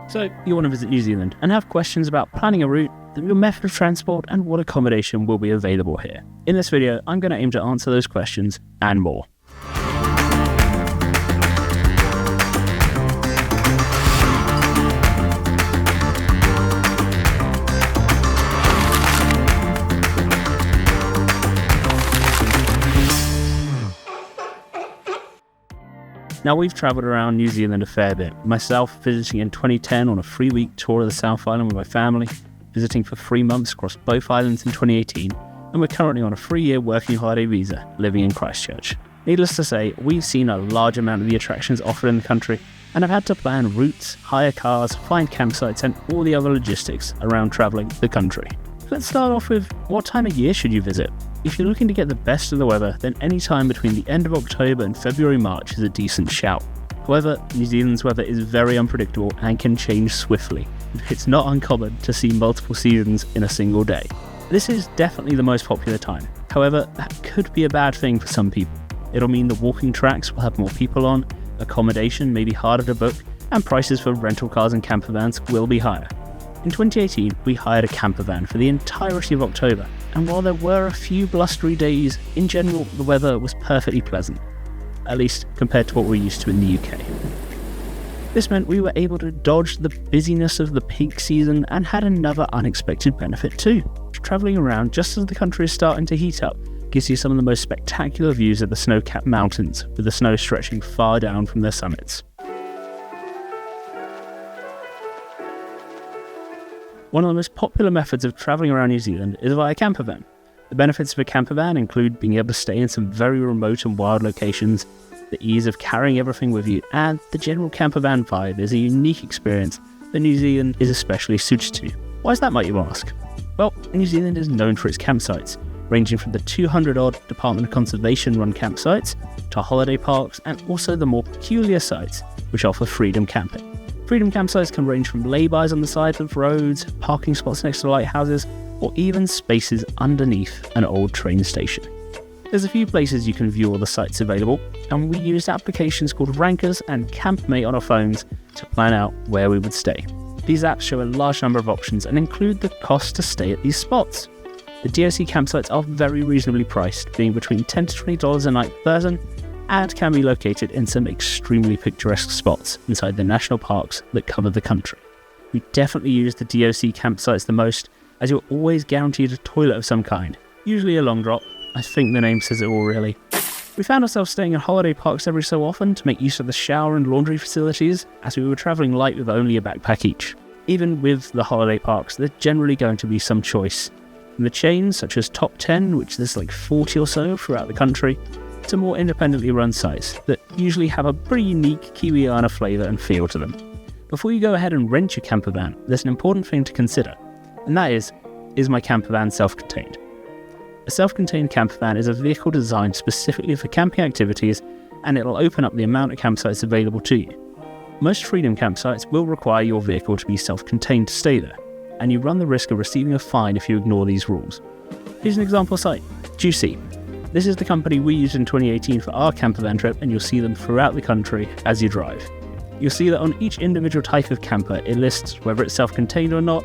So, you want to visit New Zealand and have questions about planning a route, your method of transport, and what accommodation will be available here. In this video, I'm going to aim to answer those questions and more. Now, we've travelled around New Zealand a fair bit, myself visiting in 2010 on a 3-week tour of the South Island with my family, visiting for 3 months across both islands in 2018, and we're currently on a 3-year working holiday visa, living in Christchurch. Needless to say, we've seen a large amount of the attractions offered in the country, and have had to plan routes, hire cars, find campsites, and all the other logistics around travelling the country. Let's start off with, what time of year should you visit? If you're looking to get the best of the weather, then any time between the end of October and February-March is a decent shout. However, New Zealand's weather is very unpredictable and can change swiftly. It's not uncommon to see multiple seasons in a single day. This is definitely the most popular time. However, that could be a bad thing for some people. It'll mean the walking tracks will have more people on, accommodation may be harder to book, and prices for rental cars and campervans will be higher. In 2018, we hired a campervan for the entirety of October, and while there were a few blustery days, in general the weather was perfectly pleasant, at least compared to what we're used to in the UK. This meant we were able to dodge the busyness of the peak season and had another unexpected benefit too. Travelling around just as the country is starting to heat up gives you some of the most spectacular views of the snow-capped mountains, with the snow stretching far down from their summits. One of the most popular methods of travelling around New Zealand is via campervan. The benefits of a campervan include being able to stay in some very remote and wild locations, the ease of carrying everything with you, and the general campervan vibe is a unique experience that New Zealand is especially suited to. Why is that, might you ask? Well, New Zealand is known for its campsites, ranging from the 200-odd Department of Conservation-run campsites to holiday parks, and also the more peculiar sites which offer freedom camping. Freedom campsites can range from lay-bys on the side of roads, parking spots next to lighthouses, or even spaces underneath an old train station. There's a few places you can view all the sites available, and we used applications called Rankers and Campmate on our phones to plan out where we would stay. These apps show a large number of options and include the cost to stay at these spots. The DOC campsites are very reasonably priced, being between $10 to $20 a night per person, and can be located in some extremely picturesque spots inside the national parks that cover the country. We definitely use the DOC campsites the most, as you're always guaranteed a toilet of some kind, usually a long drop. I think the name says it all really. We found ourselves staying in holiday parks every so often to make use of the shower and laundry facilities, as we were travelling light with only a backpack each. Even with the holiday parks, there's generally going to be some choice. From the chains such as Top 10, which there's like 40 or so throughout the country, to more independently run sites that usually have a pretty unique Kiwiana flavour and feel to them. Before you go ahead and rent your campervan, there's an important thing to consider, and that is my campervan self-contained? A self-contained campervan is a vehicle designed specifically for camping activities, and it'll open up the amount of campsites available to you. Most freedom campsites will require your vehicle to be self-contained to stay there, and you run the risk of receiving a fine if you ignore these rules. Here's an example site, Juicy. This is the company we used in 2018 for our campervan trip, and you'll see them throughout the country as you drive. You'll see that on each individual type of camper, it lists whether it's self-contained or not,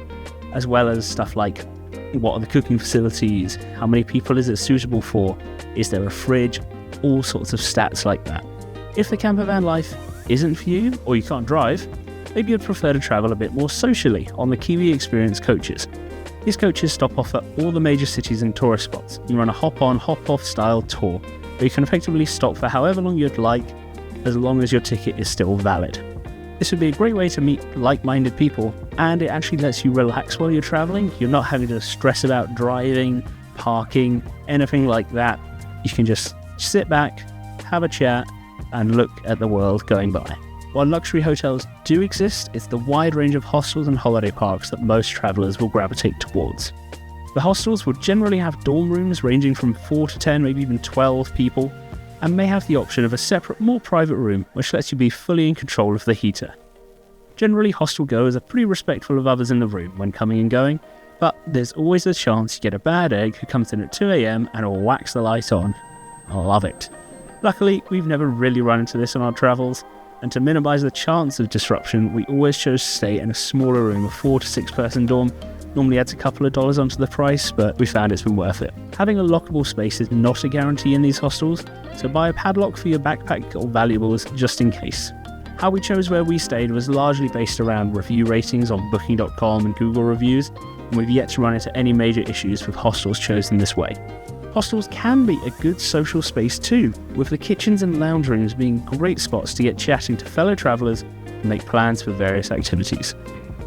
as well as stuff like what are the cooking facilities, how many people is it suitable for, is there a fridge, all sorts of stats like that. If the campervan life isn't for you, or you can't drive, maybe you'd prefer to travel a bit more socially on the Kiwi Experience coaches. These coaches stop off at all the major cities and tourist spots and run a hop-on, hop-off style tour, where you can effectively stop for however long you'd like, as long as your ticket is still valid. This would be a great way to meet like-minded people, and it actually lets you relax while you're traveling. You're not having to stress about driving, parking, anything like that. You can just sit back, have a chat, and look at the world going by. While luxury hotels do exist, it's the wide range of hostels and holiday parks that most travellers will gravitate towards. The hostels will generally have dorm rooms ranging from 4 to 10, maybe even 12 people, and may have the option of a separate, more private room, which lets you be fully in control of the heater. Generally, hostel goers are pretty respectful of others in the room when coming and going, but there's always a chance you get a bad egg who comes in at 2 AM and will wax the light on. I love it. Luckily, we've never really run into this on our travels, And to minimise the chance of disruption, we always chose to stay in a smaller room, a 4 to 6 person dorm. Normally adds a couple of dollars onto the price, but we found it's been worth it. Having a lockable space is not a guarantee in these hostels, so buy a padlock for your backpack or valuables just in case. How we chose where we stayed was largely based around review ratings on booking.com and Google reviews, and we've yet to run into any major issues with hostels chosen this way. Hostels can be a good social space too, with the kitchens and lounge rooms being great spots to get chatting to fellow travellers and make plans for various activities.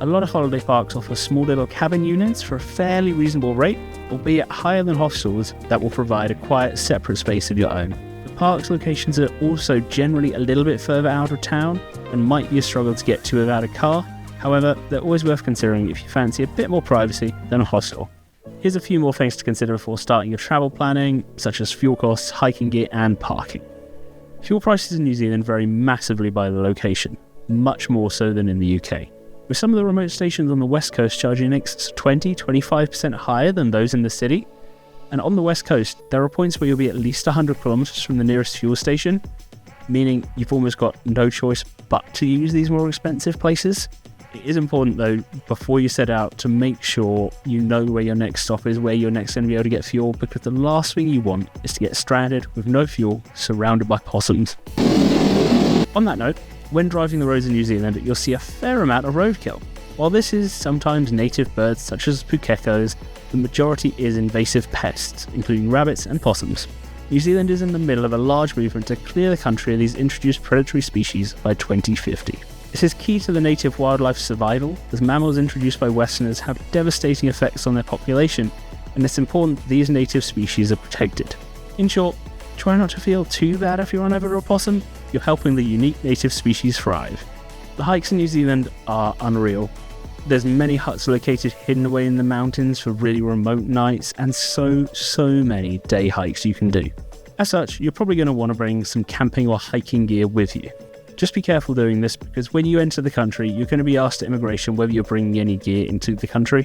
A lot of holiday parks offer small little cabin units for a fairly reasonable rate, albeit higher than hostels that will provide a quiet separate space of your own. The park's locations are also generally a little bit further out of town and might be a struggle to get to without a car. However, they're always worth considering if you fancy a bit more privacy than a hostel. Here's a few more things to consider before starting your travel planning, such as fuel costs, hiking gear, and parking. Fuel prices in New Zealand vary massively by the location, much more so than in the UK, with some of the remote stations on the west coast charging in excess of 20-25% higher than those in the city. And on the west coast, there are points where you'll be at least 100 kilometers from the nearest fuel station, meaning you've almost got no choice but to use these more expensive places. It is important though, before you set out, to make sure you know where your next stop is, where you're next going to be able to get fuel, because the last thing you want is to get stranded with no fuel, surrounded by possums. On that note, when driving the roads in New Zealand, you'll see a fair amount of roadkill. While this is sometimes native birds such as pukekos, the majority is invasive pests, including rabbits and possums. New Zealand is in the middle of a large movement to clear the country of these introduced predatory species by 2050. This is key to the native wildlife survival, as mammals introduced by Westerners have devastating effects on their population, and it's important that these native species are protected. In short, try not to feel too bad if you run over a possum. You're helping the unique native species thrive. The hikes in New Zealand are unreal. There's many huts located hidden away in the mountains for really remote nights, and so many day hikes you can do. As such, you're probably going to want to bring some camping or hiking gear with you. Just be careful doing this, because when you enter the country, you're going to be asked at immigration whether you're bringing any gear into the country.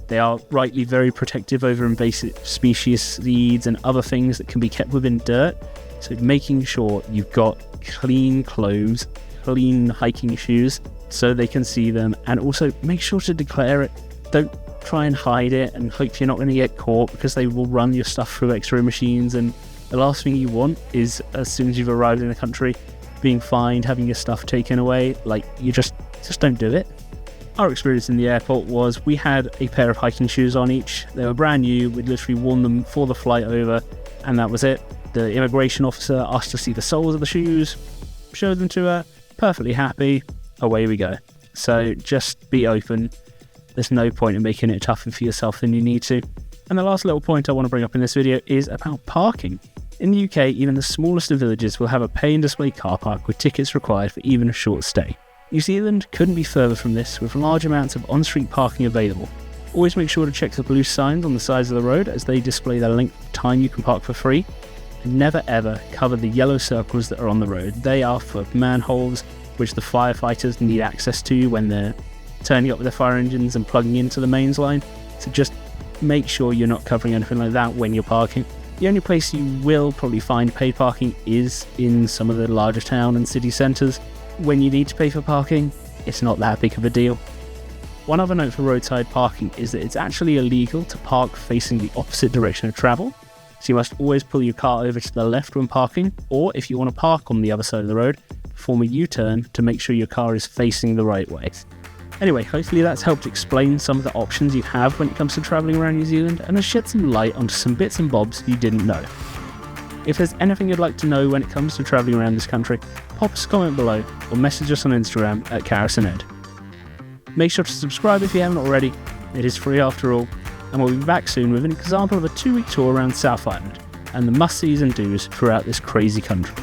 They are rightly very protective over invasive species, seeds and other things that can be kept within dirt, so making sure you've got clean clothes, clean hiking shoes, so they can see them, and also make sure to declare it. Don't try and hide it and hope you're not going to get caught, because they will run your stuff through X-ray machines, and the last thing you want is, as soon as you've arrived in the country, being fined, having your stuff taken away. You just don't do it. Our experience in the airport was we had a pair of hiking shoes on each. They were brand new. We'd literally worn them for the flight over, and that was it. The immigration officer asked to see the soles of the shoes, showed them to her, perfectly happy, away we go. So just be open. There's no point in making it tougher for yourself than you need to. And the last little point I want to bring up in this video is about parking. In the UK, even the smallest of villages will have a pay and display car park with tickets required for even a short stay. New Zealand couldn't be further from this, with large amounts of on-street parking available. Always make sure to check the blue signs on the sides of the road, as they display the length of time you can park for free. And never ever cover the yellow circles that are on the road. They are for manholes, which the firefighters need access to when they're turning up with their fire engines and plugging into the mains line. So just make sure you're not covering anything like that when you're parking. The only place you will probably find paid parking is in some of the larger town and city centres. When you need to pay for parking, it's not that big of a deal. One other note for roadside parking is that it's actually illegal to park facing the opposite direction of travel. So you must always pull your car over to the left when parking, or if you want to park on the other side of the road, perform a U-turn to make sure your car is facing the right way. Anyway, hopefully that's helped explain some of the options you have when it comes to travelling around New Zealand, and has shed some light onto some bits and bobs you didn't know. If there's anything you'd like to know when it comes to travelling around this country, pop us a comment below or message us on Instagram at Caris Ed. Make sure to subscribe if you haven't already. It is free after all, and we'll be back soon with an example of a 2-week tour around South Island and the must-sees and do's throughout this crazy country.